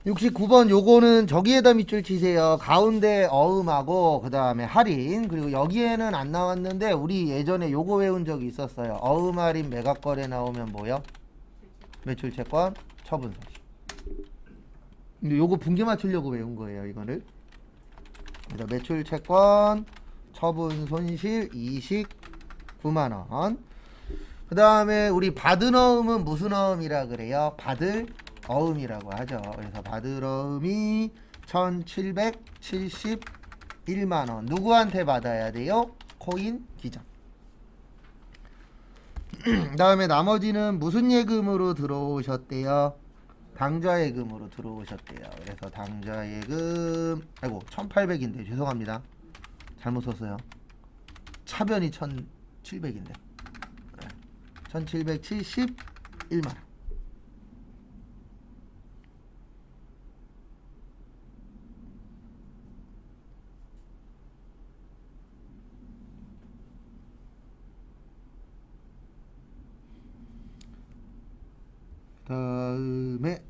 69번 요거는 저기에다 밑줄 치세요. 가운데 어음하고 그 다음에 할인, 그리고 여기에는 안 나왔는데 우리 예전에 요거 외운 적이 있었어요. 어음 할인 매각거래 나오면 뭐요? 매출 채권 처분 손실. 근데 요거 분기 맞추려고 외운 거예요, 이거를. 그래서 매출 채권 처분 손실 이식 9만 원. 그 다음에 우리 받은 어음은 무슨 어음이라 그래요? 받을 어음이라고 하죠. 그래서 받을 어음이 1771만 원. 누구한테 받아야 돼요? 코인 기장. 그 다음에 나머지는 무슨 예금으로 들어오셨대요? 당좌예금으로 들어오셨대요. 그래서 당좌예금, 아이고 1800인데 죄송합니다. 잘못 썼어요. 차변이 1700인데 1771만. 다음에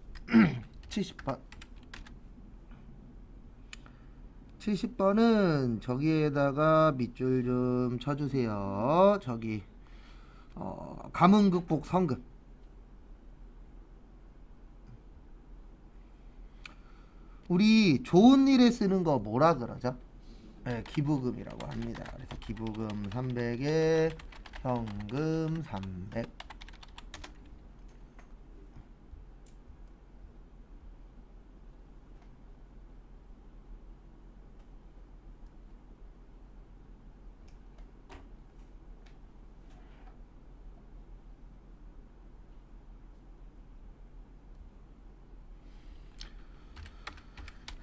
70번. 70번은 저기에다가 밑줄 좀 쳐주세요. 저기 가문 극복 성금. 우리 좋은 일에 쓰는 거 뭐라 그러죠? 네, 기부금이라고 합니다. 그래서 기부금 300에 현금 300.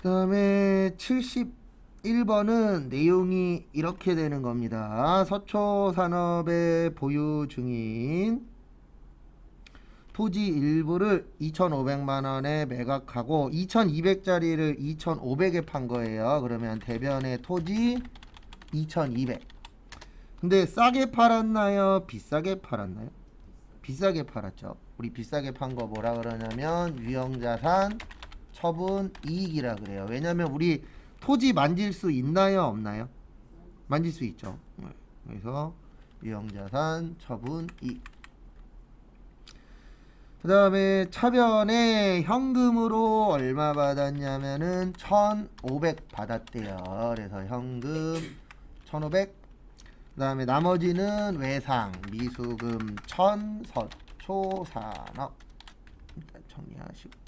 그 다음에 71번은 내용이 이렇게 되는 겁니다. 서초산업에 보유 중인 토지 일부를 2,500만원에 매각하고 2,200짜리를 2,500에 판 거예요. 그러면 대변의 토지 2,200. 근데 싸게 팔았나요? 비싸게 팔았나요? 비싸게 팔았죠. 우리 비싸게 판 거 뭐라 그러냐면 유형자산 처분 이익이라 그래요. 왜냐면 우리 토지 만질 수 있나요? 없나요? 만질 수 있죠. 그래서 유형자산 처분 이익. 그 다음에 차변에 현금으로 얼마 받았냐면은 1,500 받았대요. 그래서 현금 1,500. 그 다음에 나머지는 외상 미수금 1,000 서초산업. 일단 정리하시고.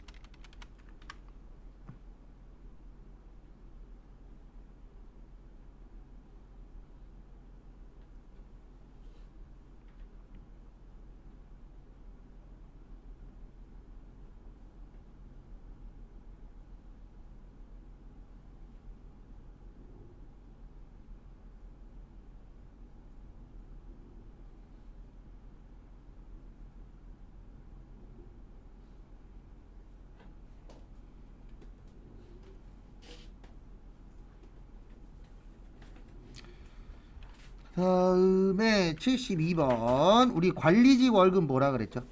다음에 72번 우리 관리직 월급 뭐라 그랬죠?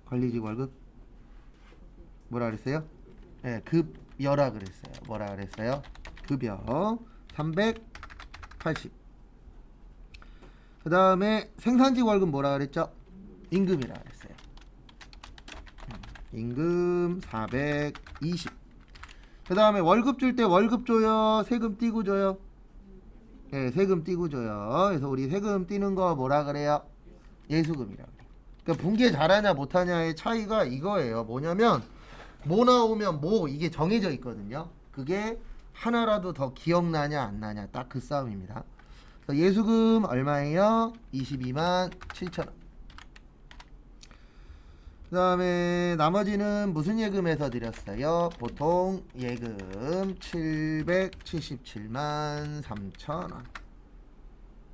관리직 월급 뭐라 그랬어요? 네, 급여라 그랬어요. 뭐라 그랬어요? 급여 380. 그 다음에 생산직 월급 뭐라 그랬죠? 임금이라 그랬어요. 임금 420. 그 다음에 월급 줄 때 월급 줘요? 세금 띄고 줘요? 네, 세금 띄고 줘요. 그래서 우리 세금 띄는 거 뭐라 그래요? 예수금이라 그래요. 그러니까 분계 잘하냐 못하냐의 차이가 이거예요. 뭐냐면 뭐 나오면 뭐 이게 정해져 있거든요. 그게 하나라도 더 기억나냐 안 나냐 딱 그 싸움입니다. 그래서 예수금 얼마예요? 22만 7천 원. 그 다음에 나머지는 무슨 예금에서 드렸어요? 보통 예금 777만 3천 원.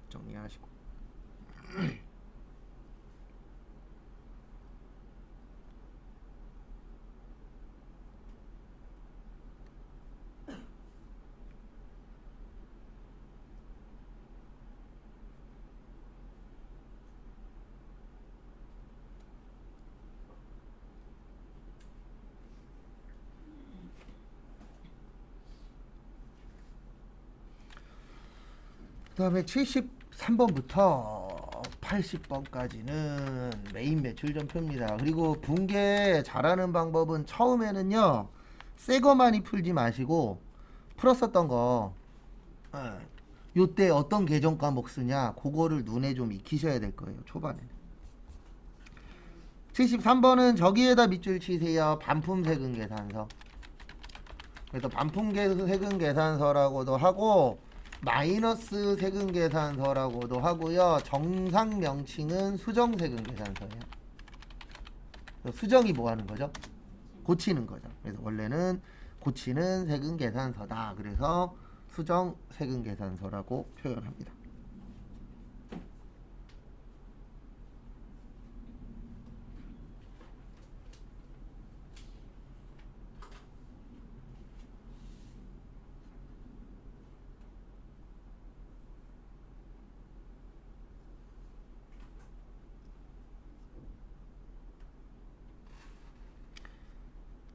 정리하시고. 그다음에 73번부터 80번까지는 메인 매출 전표입니다. 그리고 분계 잘하는 방법은 처음에는요, 새 거 많이 풀지 마시고 풀었었던 거, 요때 어떤 계정 과목 쓰냐, 그거를 눈에 좀 익히셔야 될 거예요, 초반에는. 73번은 저기에다 밑줄 치세요. 반품 세금 계산서. 그래서 반품 세금 계산서라고도 하고 마이너스 세금 계산서라고도 하고요. 정상 명칭은 수정 세금 계산서예요. 수정이 뭐 하는 거죠? 고치는 거죠. 그래서 원래는 고치는 세금 계산서다. 그래서 수정 세금 계산서라고 표현합니다.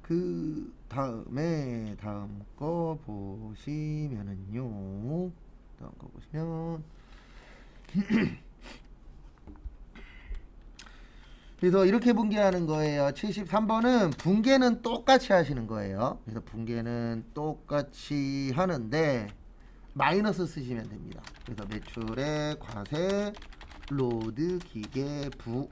그 다음에 다음 거 보시면은요. 다음 거 보시면 그래서 이렇게 분계하는 거예요. 73번은 분계는 똑같이 하시는 거예요. 그래서 분계는 똑같이 하는데 마이너스 쓰시면 됩니다. 그래서 매출의 과세, 로드, 기계, 부.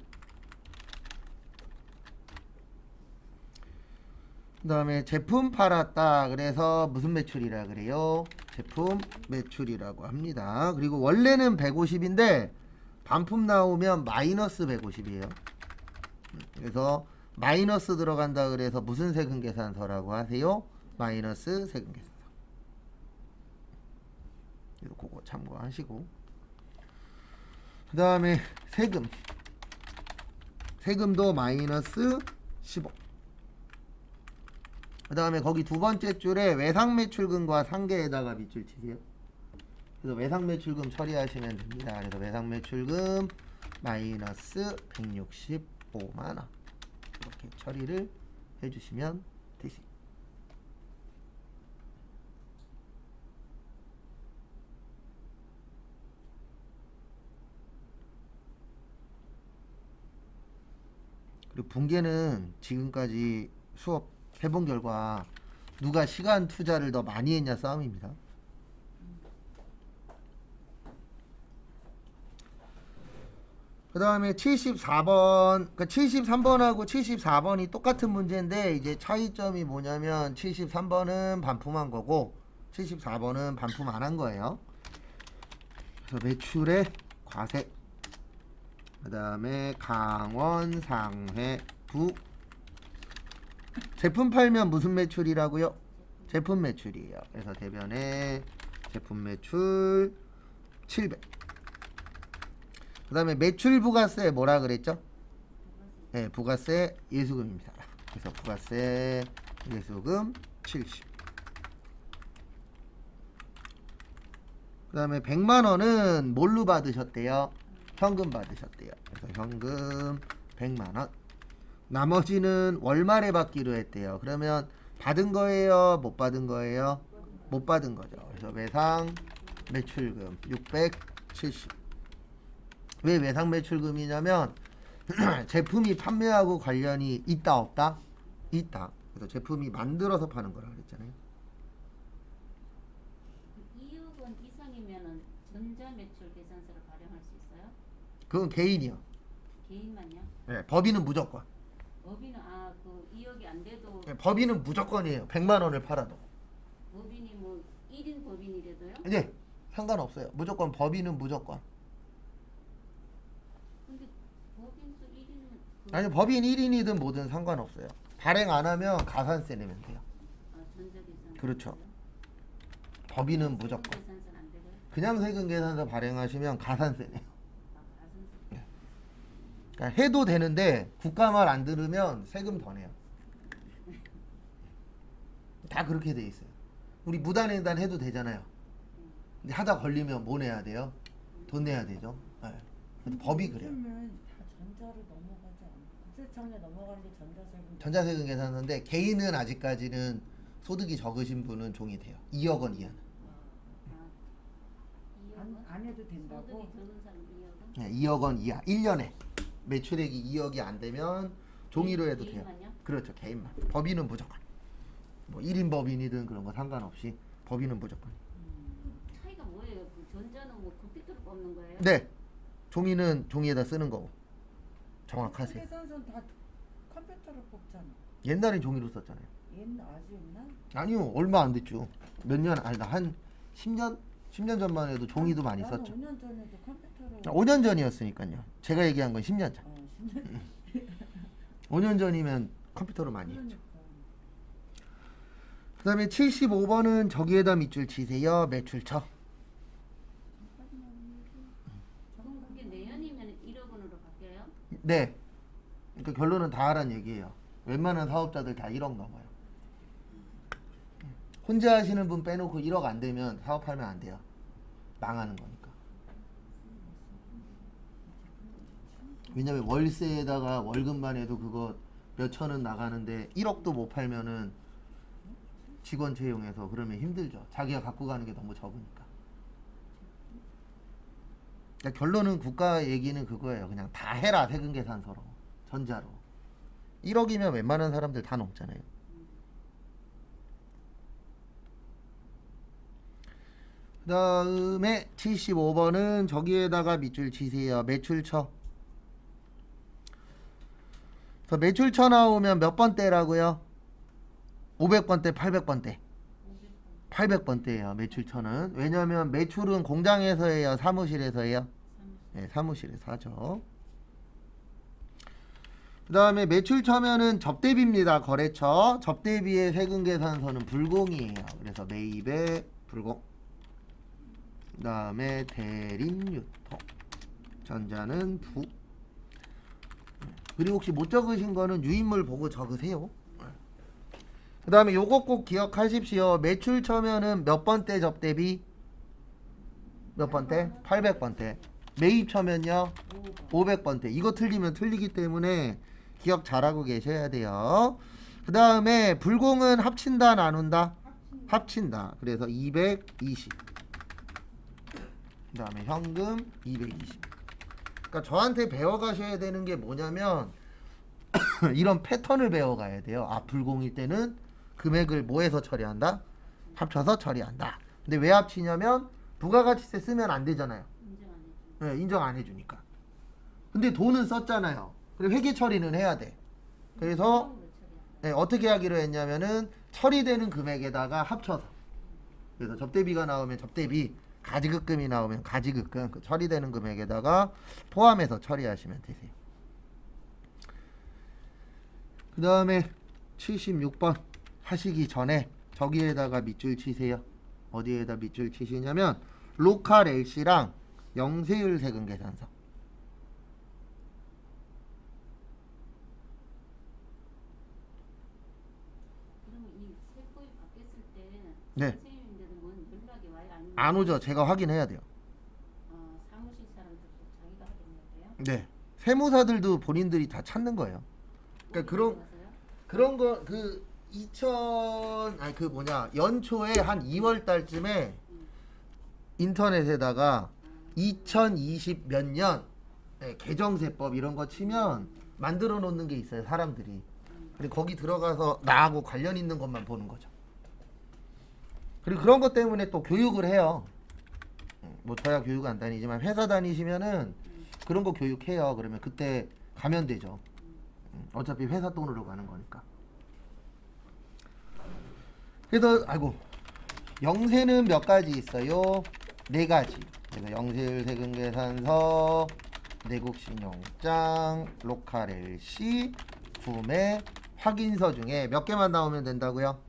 그 다음에 제품 팔았다. 그래서 무슨 매출이라 그래요? 제품 매출이라고 합니다. 그리고 원래는 150인데 반품 나오면 마이너스 150이에요. 그래서 마이너스 들어간다 그래서 무슨 세금 계산서라고 하세요? 마이너스 세금 계산서. 그래서 그거 참고하시고. 그 다음에 세금도 마이너스 15. 그 다음에 거기 두 번째 줄에 외상매출금과 상계에다가 밑줄 치세요. 그래서 외상매출금 처리하시면 됩니다. 그래서 외상매출금 마이너스 165만원 이렇게 처리를 해주시면 되세요. 그리고 분계는 지금까지 수업 해본 결과 누가 시간 투자를 더 많이 했냐 싸움입니다. 그 다음에 74번, 그러니까 73번하고 74번이 똑같은 문제인데 이제 차이점이 뭐냐면 73번은 반품한 거고 74번은 반품 안 한 거예요. 그래서 매출의 과세, 그 다음에 강원, 상해, 부. 제품 팔면 무슨 매출이라고요? 제품 매출이에요. 그래서 대변에 제품 매출 700. 그 다음에 매출 부가세 뭐라 그랬죠? 네, 부가세 예수금입니다. 그래서 부가세 예수금 70. 그 다음에 100만원은 뭘로 받으셨대요? 현금 받으셨대요. 그래서 현금 100만원. 나머지는 월말에 받기로 했대요. 그러면 받은 거예요? 못 받은 거예요? 못 받은 거죠. 그래서 외상 매출금 670. 왜 외상 매출금이냐면 제품이 판매하고 관련이 있다 없다? 있다. 그래서 제품이 만들어서 파는 거라 그랬잖아요. 2억 원 이상이면은 전자 매출 계산서를 발행할 수 있어요? 그건 개인이요. 개인만요? 네, 법인은 무조건. 법인은 그 2억이 안 돼도 네, 법인은 무조건이에요. 100만 원을 팔아도. 법인이 뭐 1인 법인이라도요? 네, 상관없어요. 무조건 법인은 무조건. 근데 법인도 1인은 아니 법인 1인이든 뭐든 상관없어요. 발행 안 하면 가산세 내면 돼요. 전자계산 그렇죠. 법인은 무조건. 계산서는 안 되고요? 그냥 세금 계산서 발행하시면 가산세 내요. 가산서. 그러니까 해도 되는데 국가 말 안 들으면 세금 더 내요. 다 그렇게 돼 있어요. 우리 무단횡단 해도 되잖아요. 근데 하다 걸리면 뭐 내야 돼요? 돈 내야 되죠. 네. 근데 법이 그래요. 요즘은 다 전자로 넘어가지 않아. 국세청에 넘어가는 게 전자세금. 전자세금 계산서인데 개인은 아직까지는 소득이 적으신 분은 종이 돼요. 2억 원 이하는. 아, 2억 안 해도 된다고? 소득이 적은 사람 2억은? 네, 2억 원 이하 1년에 매출액이 2억이 안 되면 종이로 해도 돼요. 개인만요? 그렇죠. 개인만. 법인은 무조건. 뭐 1인 법인이든 그런 거 상관없이 법인은 무조건. 그 차이가 뭐예요? 그 전자는 뭐 컴퓨터로 뽑는 거예요? 네. 종이는 종이에다 쓰는 거고. 정확하세요. 계산서는 다 컴퓨터로 뽑잖아. 옛날엔 종이로 썼잖아요. 옛날 아주 옛날? 아니요. 얼마 안 됐죠. 몇 년 아니다. 한 10년? 10년 전만 해도 종이도 많이 나는 썼죠. 5년 전에도 컴퓨터로. 5년 전이었으니까요. 제가 얘기한 건 10년 전. 10년 5년 전이면 컴퓨터로 많이 했죠. 그러니까. 그 다음에 75번은 저기에다 밑줄 치세요. 매출처. 그럼 그게 내년이면 1억 원으로 바뀌어요? 네. 그러니까 결론은 다 하란 얘기예요. 웬만한 사업자들 다 1억 넘어요. 혼자 하시는 분 빼놓고 1억 안 되면 사업하면 안 돼요. 망하는 거니까. 왜냐면 월세에다가 월급만 해도 그거 몇천 원 나가는데 1억도 못 팔면은 직원 채용해서 그러면 힘들죠. 자기가 갖고 가는 게 너무 적으니까. 그러니까 결론은 국가 얘기는 그거예요. 그냥 다 해라 세금 계산서로 전자로. 1억이면 웬만한 사람들 다 넘잖아요. 그 다음에 75번은 저기에다가 밑줄 치세요. 매출처. 그래서 매출처 나오면 몇 번대라고요? 500번대, 800번대. 800번대예요. 매출처는. 왜냐하면 매출은 공장에서 해요, 사무실에서 해요. 네, 사무실에서 하죠. 그 다음에 매출처면은 접대비입니다. 거래처. 접대비의 세금 계산서는 불공이에요. 그래서 매입에 불공. 그 다음에 대림유통. 전자는 부. 그리고 혹시 못 적으신 거는 유인물 보고 적으세요. 그 다음에 요거 꼭 기억하십시오. 매출처면은 몇 번대 접대비? 몇 번대? 800번대. 매입처면요? 500번대. 이거 틀리면 틀리기 때문에 기억 잘하고 계셔야 돼요. 그 다음에 불공은 합친다 나눈다? 합친다. 그래서 220. 그 다음에 현금 220. 그러니까 저한테 배워가셔야 되는 게 뭐냐면 이런 패턴을 배워가야 돼요. 아, 불공일 때는 금액을 뭐해서 처리한다? 합쳐서 처리한다. 근데 왜 합치냐면 부가가치세 쓰면 안 되잖아요. 인정 안 해주고. 네, 인정 안 해주니까. 근데 돈은 썼잖아요. 그리고 회계 처리는 해야 돼. 그래서 그런 거 처리한다. 네, 어떻게 하기로 했냐면은 처리되는 금액에다가 합쳐서. 그래서 접대비가 나오면 접대비, 가지급금이 나오면 가지급금, 그 처리되는 금액에다가 포함해서 처리하시면 되세요. 그 다음에 76번 하시기 전에 저기에다가 밑줄 치세요. 어디에다 밑줄 치시냐면 로컬 LC랑 영세율 세금 계산서. 그러면 이 세법이 바뀌었을 때 네. 선생님인데도 뭔 연락이 와요? 아니면 안 오죠. 제가 확인해야 돼요. 사무실 사람들도 자기가 하겠네요. 네. 세무사들도 본인들이 다 찾는 거예요. 그러니까 그런 거 그 2000 연초에 한 2월 달쯤에 인터넷에다가 2020 몇 년 개정세법 이런 거 치면 만들어 놓는 게 있어요, 사람들이. 그리고 거기 들어가서 나하고 관련 있는 것만 보는 거죠. 그리고 그런 것 때문에 또 교육을 해요. 뭐 저야 교육 안 다니지만 회사 다니시면은 그런 거 교육해요. 그러면 그때 가면 되죠. 어차피 회사 돈으로 가는 거니까. 그래서 아이고 영세는 몇 가지 있어요? 4가지. 그래서 영세율 세금 계산서, 내국신용장, 로컬 LC, 구매, 확인서 중에 몇 개만 나오면 된다고요?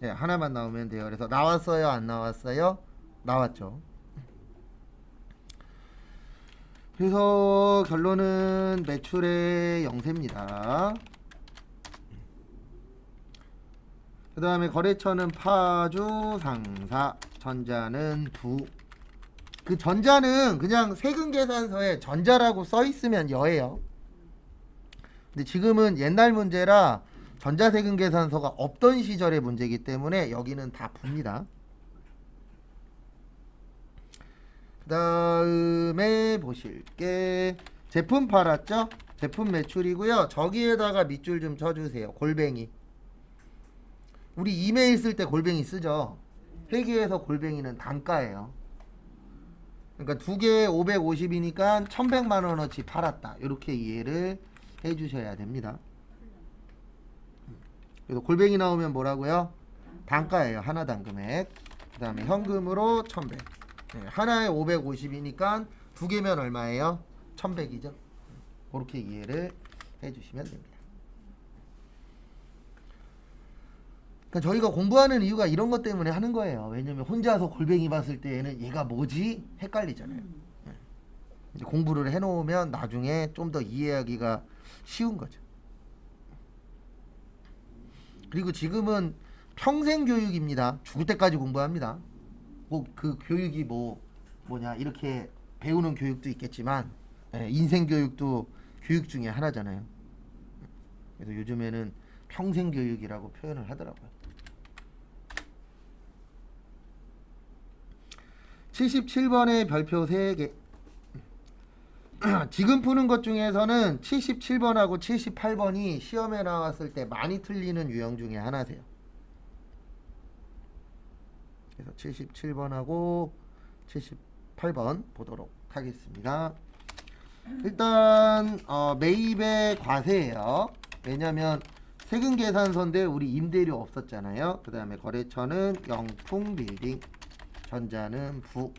네, 하나만 나오면 돼요. 그래서 나왔어요, 안 나왔어요? 나왔죠. 그래서 결론은 매출의 영세입니다. 그 다음에 거래처는 파주, 상사, 전자는 부. 그 전자는 그냥 세금 계산서에 전자라고 써 있으면 여예요. 근데 지금은 옛날 문제라 전자세금 계산서가 없던 시절의 문제이기 때문에 여기는 다 부입니다. 그 다음에 보실 게 제품 팔았죠? 제품 매출이고요. 저기에다가 밑줄 좀 쳐주세요. 골뱅이. 우리 이메일 쓸 때 골뱅이 쓰죠. 회계에서 골뱅이는 단가예요. 그러니까 두 개에 550이니까 1100만 원어치 팔았다. 이렇게 이해를 해주셔야 됩니다. 그래서 골뱅이 나오면 뭐라고요? 단가예요. 하나당 금액. 그 다음에 현금으로 1100. 네, 하나에 550이니까 두 개면 얼마예요? 1100이죠. 그렇게 이해를 해주시면 됩니다. 그러니까 저희가 공부하는 이유가 이런 것 때문에 하는 거예요. 왜냐면 혼자서 골뱅이 봤을 때에는 얘가 뭐지? 헷갈리잖아요. 네. 이제 공부를 해놓으면 나중에 좀 더 이해하기가 쉬운 거죠. 그리고 지금은 평생 교육입니다. 죽을 때까지 공부합니다. 꼭 그 교육이 뭐냐 이렇게 배우는 교육도 있겠지만 인생 교육도 교육 중에 하나잖아요. 그래서 요즘에는 평생 교육이라고 표현을 하더라고요. 77번의 별표 3개. 지금 푸는 것 중에서는 77번하고 78번이 시험에 나왔을 때 많이 틀리는 유형 중에 하나세요. 그래서 77번하고 78번 보도록 하겠습니다. 일단 매입의 과세예요. 왜냐면 세금 계산서인데 우리 임대료 없었잖아요. 그 다음에 거래처는 영풍빌딩, 전자는 부.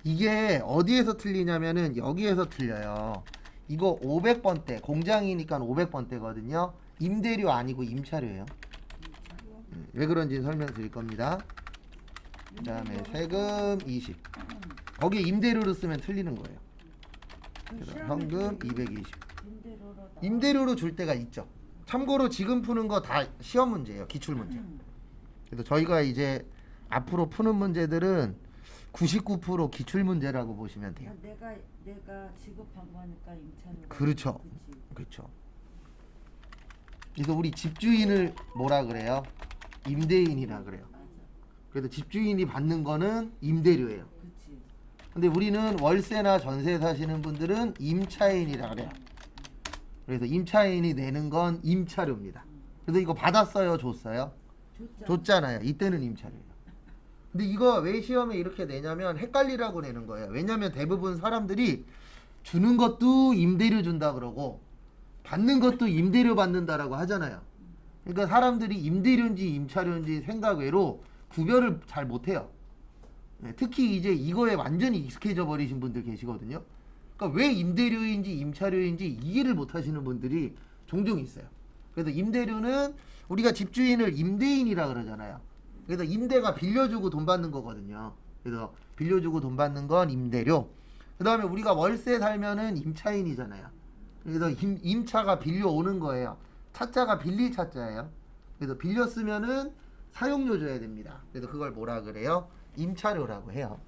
이게 어디에서 틀리냐면은 여기에서 틀려요. 이거 500번대, 공장이니까 500번대거든요. 임대료 아니고 임차료예요. 왜 그런지 설명드릴 겁니다. 그 다음에 세금 20. 거기에 임대료로 쓰면 틀리는 거예요. 그래서 현금 220. 임대료로 줄 때가 있죠. 참고로 지금 푸는 거 다 시험 문제예요. 기출 문제. 그래서 저희가 이제 앞으로 푸는 문제들은 99% 기출 문제라고 보시면 돼요. 내가 지급한 거니까 임차료. 그렇죠. 그렇죠. 그래서 우리 집주인을 뭐라 그래요? 임대인이라 그래요. 맞아. 그래서 집주인이 받는 거는 임대료예요. 그렇지. 근데 우리는 월세나 전세 사시는 분들은 임차인이라 그래요. 그래서 임차인이 내는 건 임차료입니다. 그래서 이거 받았어요, 줬어요? 줬잖아요. 이때는 임차료예요. 근데 이거 왜 시험에 이렇게 내냐면 헷갈리라고 내는 거예요. 왜냐면 대부분 사람들이 주는 것도 임대료 준다 그러고 받는 것도 임대료 받는다라고 하잖아요. 그러니까 사람들이 임대료인지 임차료인지 생각 외로 구별을 잘 못해요. 특히 이제 이거에 완전히 익숙해져 버리신 분들 계시거든요. 그러니까 왜 임대료인지 임차료인지 이해를 못 하시는 분들이 종종 있어요. 그래서 임대료는 우리가 집주인을 임대인이라 그러잖아요. 그래서 임대가 빌려주고 돈 받는 거거든요. 그래서 빌려주고 돈 받는 건 임대료. 그 다음에 우리가 월세 살면은 임차인이잖아요. 그래서 임차가 빌려오는 거예요. 차자가 빌릴 차자예요. 그래서 빌렸으면은 사용료 줘야 됩니다. 그래서 그걸 뭐라 그래요? 임차료라고 해요.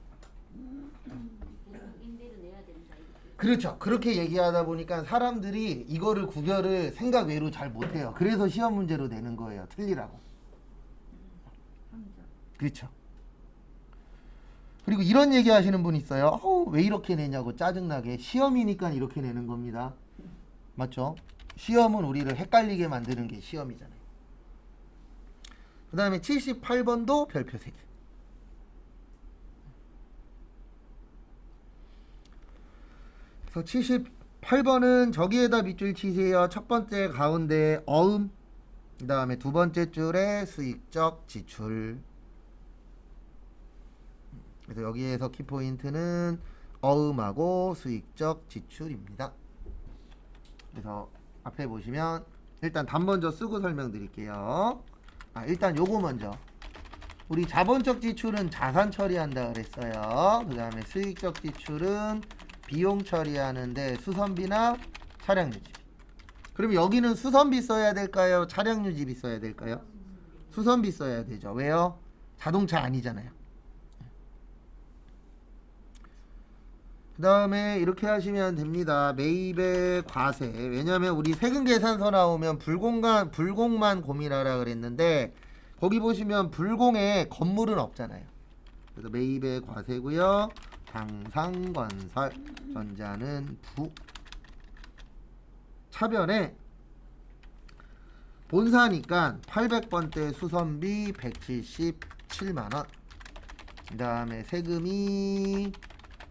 임대료 내야 된다. 이렇게. 그렇죠. 그렇게 얘기하다 보니까 사람들이 이거를 구별을 생각 외로 잘 못해요. 그래서 시험 문제로 내는 거예요. 틀리라고. 그렇죠. 그리고 이런 얘기 하시는 분 있어요. 왜 이렇게 내냐고 짜증나게. 시험이니까 이렇게 내는 겁니다. 맞죠? 시험은 우리를 헷갈리게 만드는 게 시험이잖아요. 그 다음에 78번도 별표 3개. 그래서 78번은 저기에다 밑줄 치세요. 첫 번째 가운데 어음, 그 다음에 두 번째 줄에 수익적 지출. 그래서 여기에서 키포인트는 어음하고 수익적 지출입니다. 그래서 앞에 보시면 일단 답 먼저 쓰고 설명드릴게요. 일단 요거 먼저. 우리 자본적 지출은 자산 처리한다 그랬어요. 그 다음에 수익적 지출은 비용 처리하는데 수선비나 차량 유지비. 그럼 여기는 수선비 써야 될까요? 차량 유지비 써야 될까요? 수선비 써야 되죠. 왜요? 자동차 아니잖아요. 그 다음에 이렇게 하시면 됩니다. 매입의 과세. 왜냐면 우리 세금 계산서 나오면 불공만 고민하라 그랬는데 거기 보시면 불공에 건물은 없잖아요. 그래서 매입의 과세고요. 장상건설, 전자는 부. 차변에 본사니까 800번대 수선비 177만원, 그 다음에 세금이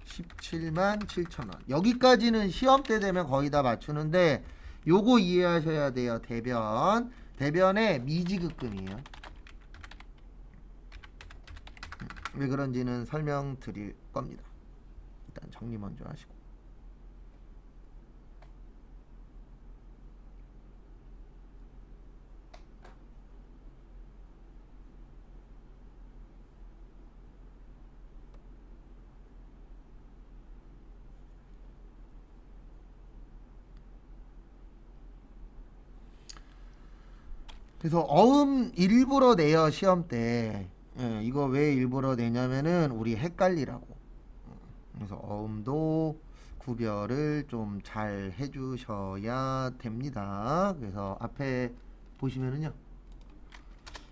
17만 7천원. 여기까지는 시험 때 되면 거의 다 맞추는데 요거 이해하셔야 돼요. 대변의 미지급금이에요. 왜 그런지는 설명드릴 겁니다. 일단 정리 먼저 하시고. 그래서 어음 일부러 내요 시험 때. 예, 이거 왜 일부러 내냐면은 우리 헷갈리라고. 그래서 어음도 구별을 좀 잘 해주셔야 됩니다. 그래서 앞에 보시면은요,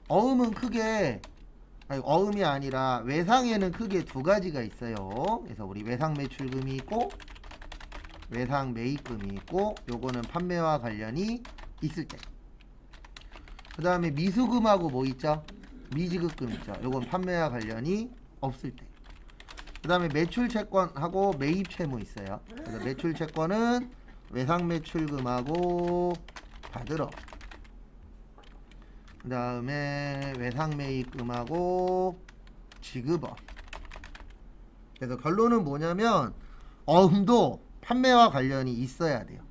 어음은 크게, 아니, 어음이 아니라 외상에는 크게 두 가지가 있어요. 그래서 우리 외상 매출금이 있고 외상 매입금이 있고, 요거는 판매와 관련이 있을 때. 그 다음에 미수금하고 뭐 있죠? 미지급금 있죠. 요건 판매와 관련이 없을 때. 그 다음에 매출채권하고 매입채무 있어요. 그래서 매출채권은 외상 매출금하고 받으러, 그 다음에 외상 매입금하고 지급업. 그래서 결론은 뭐냐면 어음도 판매와 관련이 있어야 돼요.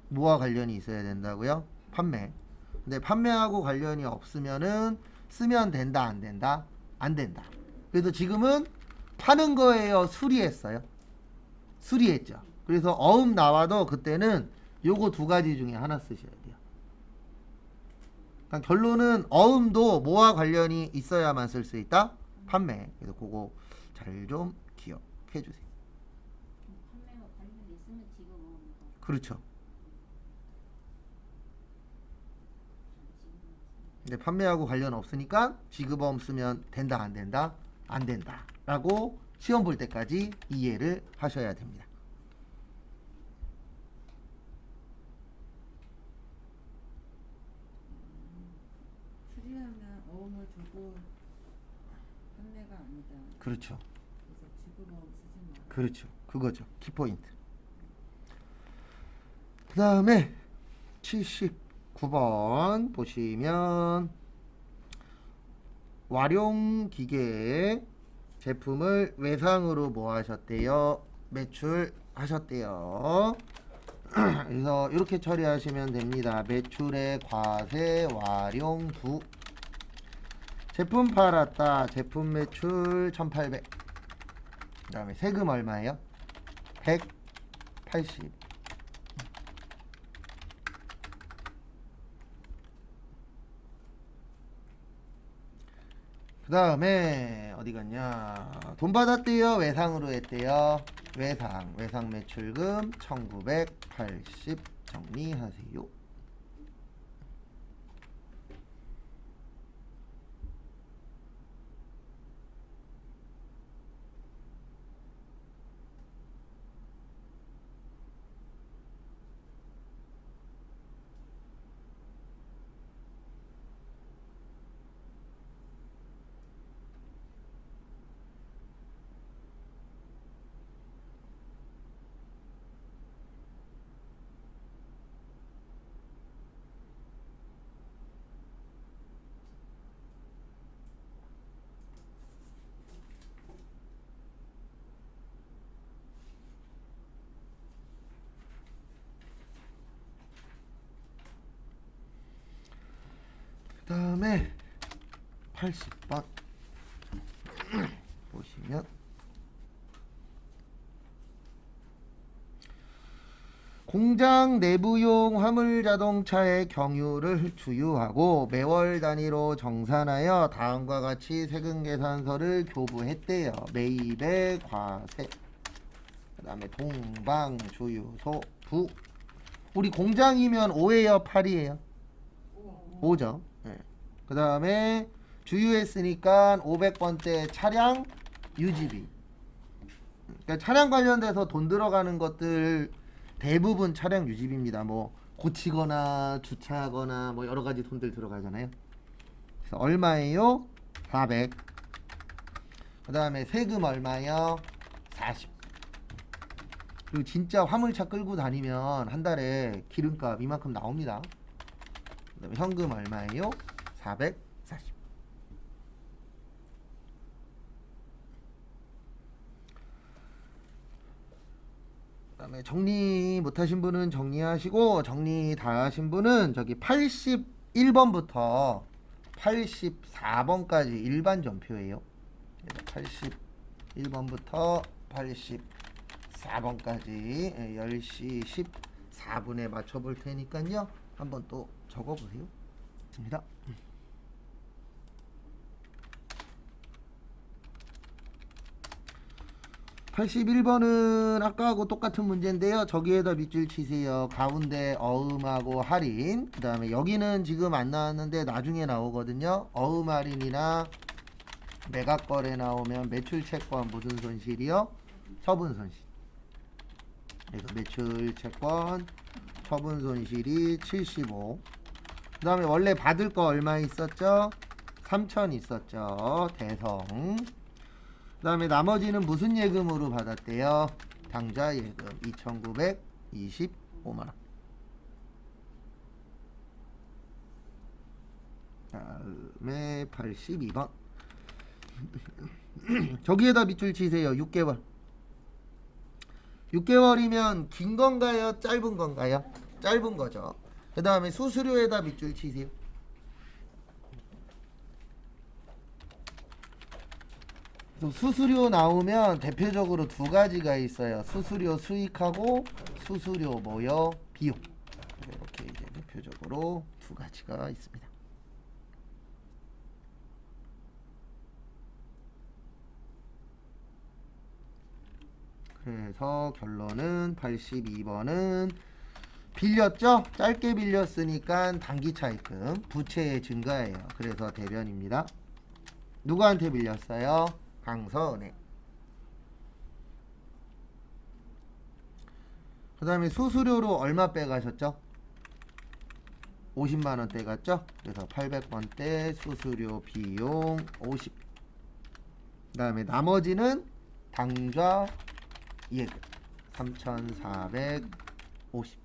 뭐와 관련이 있어야 된다고요? 판매. 근데 판매하고 관련이 없으면은 쓰면 된다, 안 된다? 안 된다. 그래서 지금은 파는 거예요, 수리했어요? 수리했죠. 그래서 어음 나와도 그때는 요거 두 가지 중에 하나 쓰셔야 돼요. 그러니까 결론은 어음도 뭐와 관련이 있어야만 쓸 수 있다? 판매. 그래서 그거 잘 좀 기억해 주세요. 판매와 관련이 있으면 지금 오는 거. 그렇죠. 근데 판매하고 관련 없으니까 지급어음 쓰면 된다, 안 된다? 안 된다 라고 시험 볼 때까지 이해를 하셔야 됩니다. 수리하면 어음을 두고 판매가 아니다. 그렇죠. 그래서 지급어음 쓰지 마. 그렇죠. 그거죠. 키포인트. 그 다음에 79번 보시면 와룡기계 제품을 외상으로 뭐 하셨대요? 매출하셨대요. 그래서 이렇게 처리하시면 됩니다. 매출의 과세 와룡부. 제품 팔았다. 제품 매출 1800. 그 다음에 세금 얼마예요? 180. 그 다음에 어디 갔냐? 돈 받았대요. 외상으로 했대요. 외상 매출금 1980 정리하세요. 그 다음에 80번 보시면 공장 내부용 화물자동차의 경유를 주유하고 매월 단위로 정산하여 다음과 같이 세금계산서를 교부했대요. 매입의 과세, 그 다음에 동방 주유소 부. 우리 공장이면 5예요 8이에요? 5죠. 네. 그 다음에 주유했으니까 500번대 차량 유지비 그러니까 차량 관련돼서 돈 들어가는 것들 대부분 차량 유지비입니다. 뭐 고치거나 주차하거나 뭐 여러 가지 돈들 들어가잖아요. 그래서 얼마예요? 400. 그다음에 세금 얼마요? 40. 그리고 진짜 화물차 끌고 다니면 한 달에 기름값 이만큼 나옵니다. 그다음에 현금 얼마예요? 440. 그다음에 정리 못하신 분은 정리하시고, 정리 다 하신 분은 저기 81번부터 84번까지 일반 전표예요. 81번부터 84번까지 10시 14분에 맞춰 볼 테니까요. 한번 또 적어 보세요. 입니다. 81번은 아까하고 똑같은 문제인데요. 저기에다 밑줄 치세요. 가운데 어음하고 할인. 그 다음에 여기는 지금 안 나왔는데 나중에 나오거든요. 어음 할인이나 매각거래 나오면 매출 채권 무슨 손실이요? 처분 손실. 그래서 매출 채권 처분 손실이 75. 그 다음에 원래 받을 거 얼마 있었죠? 3,000 있었죠. 대성. 그 다음에 나머지는 무슨 예금으로 받았대요? 당좌 예금 2,925만원. 다음에 82번. 저기에다 밑줄 치세요. 6개월. 6개월이면 긴 건가요? 짧은 건가요? 짧은 거죠. 그 다음에 수수료에다 밑줄 치세요. 수수료 나오면 대표적으로 두 가지가 있어요. 수수료 수익하고 수수료 뭐요? 비용. 이렇게 이제 대표적으로 두 가지가 있습니다. 그래서 결론은 82번은 빌렸죠? 짧게 빌렸으니까 단기 차입금, 부채의 증가예요. 그래서 대변입니다. 누구한테 빌렸어요? 강서은행. 그 다음에 수수료로 얼마 빼가셨죠? 50만원 떼갔죠? 그래서 800번 때 수수료 비용 50. 그 다음에 나머지는 당좌 예금 3,450.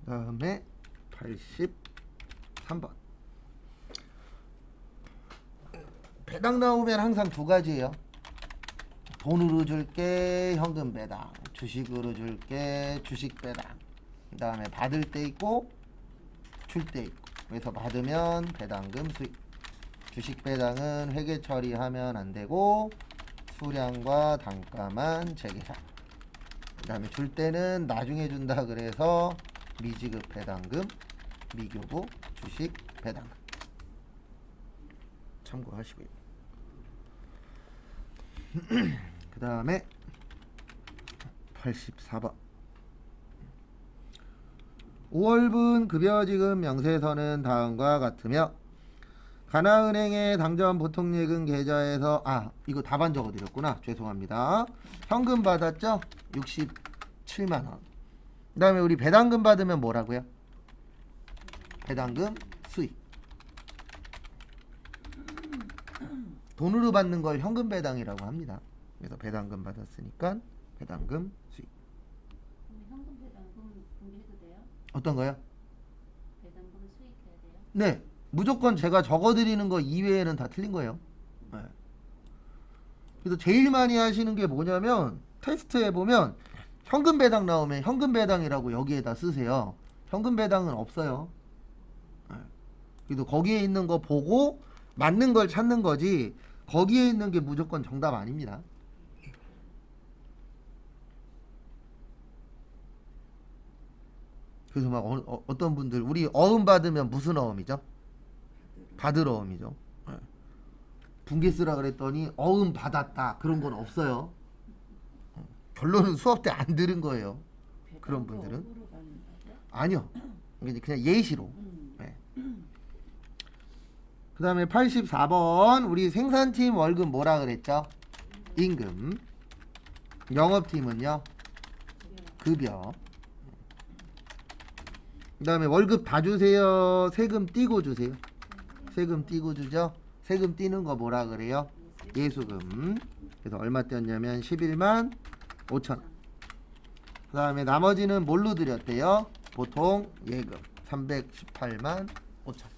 그 다음에 83번. 배당 나오면 항상 두 가지예요. 돈으로 줄게 현금 배당, 주식으로 줄게 주식 배당. 그 다음에 받을 때 있고 줄 때 있고. 그래서 받으면 배당금 수익. 주식 배당은 회계 처리하면 안 되고 수량과 단가만 재계산. 그 다음에 줄 때는 나중에 준다 그래서 미지급 배당금, 미교부 주식 배당금 참고하시고요. 그 다음에 84번. 5월분 급여지급 명세서는 다음과 같으며 가나은행의 당전 보통예금 계좌에서 이거 답안 적어드렸구나. 죄송합니다. 현금 받았죠? 67만원. 그 다음에 우리 배당금 받으면 뭐라고요? 배당금 수익. 돈으로 받는 걸 현금 배당이라고 합니다. 그래서 배당금 받았으니까 배당금 수익. 현금 배당금 공개해도 돼요? 어떤 거요? 배당금을 수익해야 돼요? 네, 무조건 제가 적어드리는 거 이외에는 다 틀린 거예요. 네. 그래서 제일 많이 하시는 게 뭐냐면 테스트에 보면 현금 배당 나오면 현금 배당이라고 여기에다 쓰세요. 현금 배당은 없어요. 네. 그래도 거기에 있는 거 보고 맞는 걸 찾는 거지 거기에 있는 게 무조건 정답 아닙니다. 그래서 막 어떤 분들 우리 어음 받으면 무슨 어음이죠? 받을 어음이죠. 예. 분개 쓰라 그랬더니 어음 받았다 그런 건 없어요. 결론은 수업 때 안 들은 거예요. 그런 분들은? 어부로 가는다고요? 아니요. 그냥 예시로. 음. 네. 그 다음에 84번 우리 생산팀 월급 뭐라 그랬죠? 임금. 영업팀은요? 급여. 그 다음에 월급 다 주세요? 세금 띄고 주세요? 세금 띄고 주죠? 세금 띄는 거 뭐라 그래요? 예수금. 그래서 얼마 띄었냐면 11만 5천 원. 그 다음에 나머지는 뭘로 드렸대요? 보통 예금 318만 5천 원.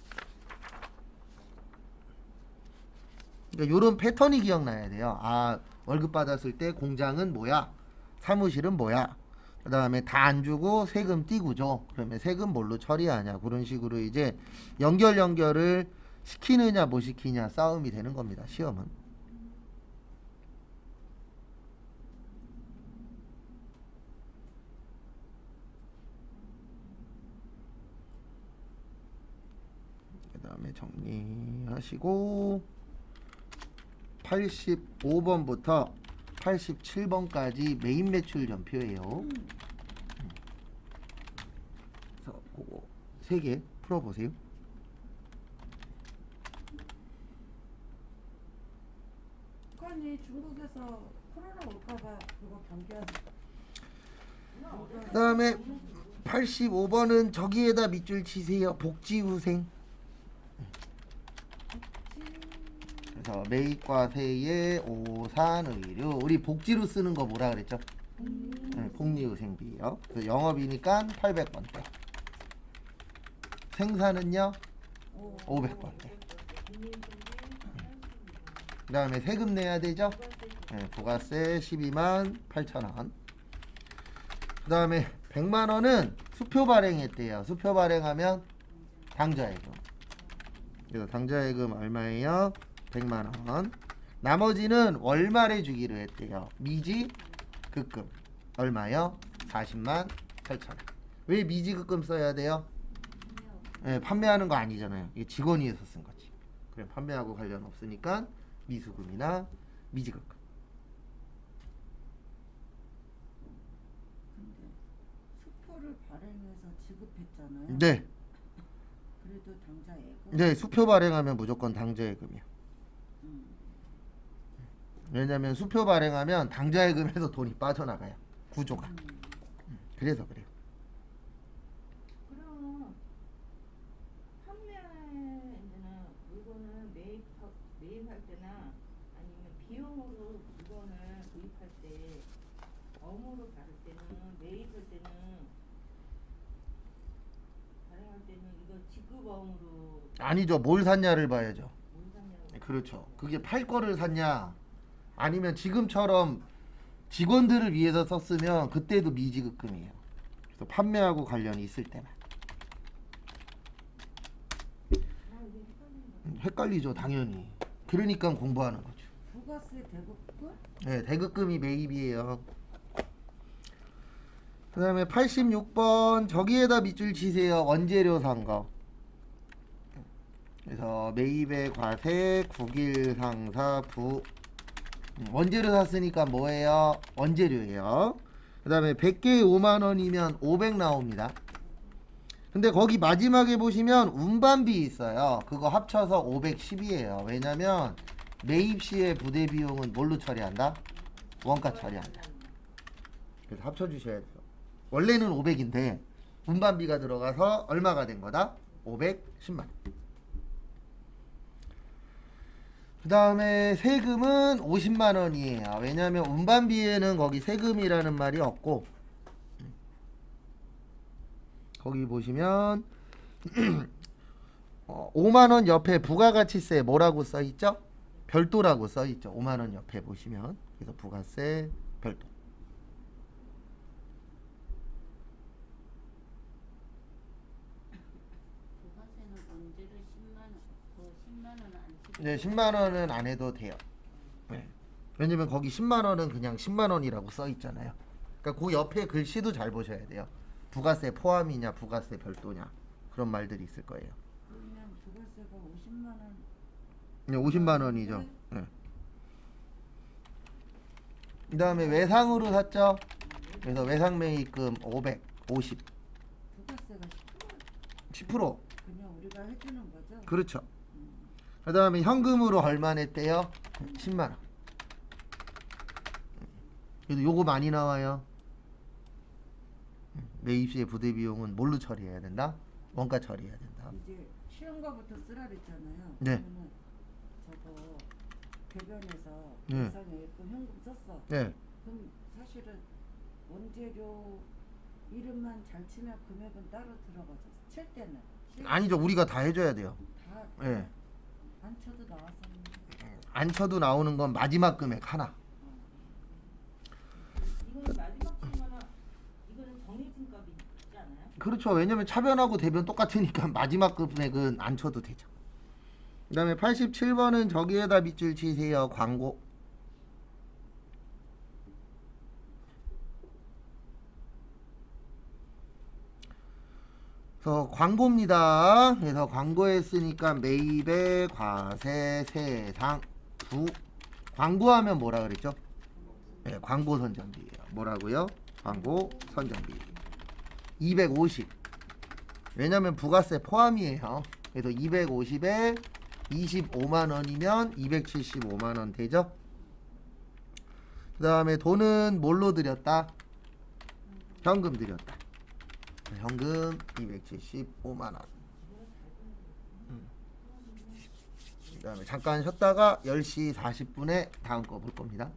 그러니까 요런 패턴이 기억나야 돼요. 아, 월급 받았을 때 공장은 뭐야? 사무실은 뭐야? 그 다음에 다 안 주고 세금 띄고 줘. 그러면 세금 뭘로 처리하냐? 그런 식으로 이제 연결을 시키느냐 못 시키냐 싸움이 되는 겁니다. 시험은. 그 다음에 정리하시고 85번부터 87번까지 메인 매출 전표예요. 그래서 그거 3개 풀어보세요. 북한이 중국에서 코로나 올까봐 그거 경계하는. 그 다음에 85번은 저기에다 밑줄 치세요. 복지후생. 그래서 매입과 세의 오산의료. 우리 복지로 쓰는 거 뭐라 그랬죠? 네, 복리후생비요. 그래서 영업이니까 800번대. 생산은요 500번대. 그 다음에 세금 내야 되죠? 네, 부가세 12만 8천원. 그 다음에 100만원은 수표 발행했대요. 수표 발행하면 당좌예금. 그래서 당좌예금 얼마예요? 100만원. 나머지는 월말에 주기로 했대요. 미지 급금 얼마요? 40만 8천원. 왜 미지 급금 써야 돼요? 네, 판매하는 거 아니잖아요. 이게 직원위에서 쓴 거지. 그래, 판매하고 관련 없으니까 미수금이나 미지 급금. 근데 수표를 발행해서 지급했잖아요. 네. 그래도 당자 예금. 네, 수표 발행하면 무조건 당좌예금이요. 왜냐면 수표 발행하면 당좌예금에서 돈이 빠져나가요. 구조가. 그래서 그래요. 그럼 판매에는 물건을 매입할 때나 아니면 비용으로 물건을 구입할 때 어무로 다룰 때는 매입할 때는 발행할 때는 이거 지급어무로 아니죠. 뭘 샀냐를 봐야죠. 뭘 샀냐고. 그렇죠. 그게 팔 거를 샀냐 아니면 지금처럼 직원들을 위해서 썼으면 그때도 미지급금이에요. 그래서 판매하고 관련이 있을 때만. 헷갈리죠, 당연히. 그러니까 공부하는 거죠. 부가세 대급금? 네, 대급금이 매입이에요. 그 다음에 86번 저기에다 밑줄 치세요. 원재료 산 거. 그래서 매입의 과세 국일 상사 부. 원재료 샀으니까 뭐예요? 원재료예요. 그 다음에 100개에 5만원이면 500 나옵니다. 근데 거기 마지막에 보시면 운반비 있어요. 그거 합쳐서 510이에요. 왜냐면 매입 시에 부대 비용은 뭘로 처리한다? 원가 처리한다. 그래서 합쳐주셔야 돼요. 원래는 500인데 운반비가 들어가서 얼마가 된 거다? 510만. 그 다음에 세금은 50만 원이에요. 왜냐하면 운반비에는 거기 세금이라는 말이 없고, 거기 보시면 5만 원 옆에 부가가치세 뭐라고 써있죠? 별도라고 써있죠. 5만 원 옆에 보시면. 그래서 부가세 별도. 부가세는 언제를 10만 원, 그 10만 원은 안 치고. 네, 10만 원은 안 해도 돼요. 네. 왜냐면 거기 10만 원은 그냥 10만 원이라고 써 있잖아요. 그러니까 그 옆에 글씨도 잘 보셔야 돼요. 부가세 포함이냐 부가세 별도냐 그런 말들이 있을 거예요. 그냥 부가세가 50만 원. 네, 50만 원이죠. 네. 그 다음에 외상으로 샀죠. 그래서 외상 매입금 550. 부가세가 10%. 10%. 그냥 우리가 해주는 거죠. 그렇죠. 그 다음에 현금으로 얼마 냈대요? 10만 원. 그래도 요거 많이 나와요. 매입시의 부대 비용은 뭘로 처리해야 된다? 원가 처리해야 된다. 이제 쉬운 거부터 쓰라 그랬잖아요. 네. 그러면은 저거 대변에서 네. 예상에 또 현금 썼어. 네. 그럼 사실은 원재료 이름만 잘 치면 금액은 따로 들어가죠. 칠 때는 아니죠. 우리가 다 해줘야 돼요. 다 네. 안 쳐도 나왔었는데. 안 쳐도 나오는 건 마지막 금액 하나. 이거는 마지막 치면은 이거는 정해진 값이 있지 않아요? 그렇죠. 왜냐면 차변하고 대변 똑같으니까 마지막 금액은 안 쳐도 되죠. 그 다음에 87번은 저기에다 밑줄 치세요. 광고. 그래서 광고입니다. 그래서 광고에 쓰니까 매입의 과세 세상 부 광고하면 뭐라 그랬죠? 네, 광고 선정비예요. 뭐라고요? 광고 선정비 250. 왜냐면 부가세 포함이에요. 그래서 250에 25만 원이면 275만 원 되죠? 그 다음에 돈은 뭘로 드렸다? 현금 드렸다. 현금 275만 원. 그 다음에 잠깐 쉬었다가 10시 40분에 다음 거 볼 겁니다.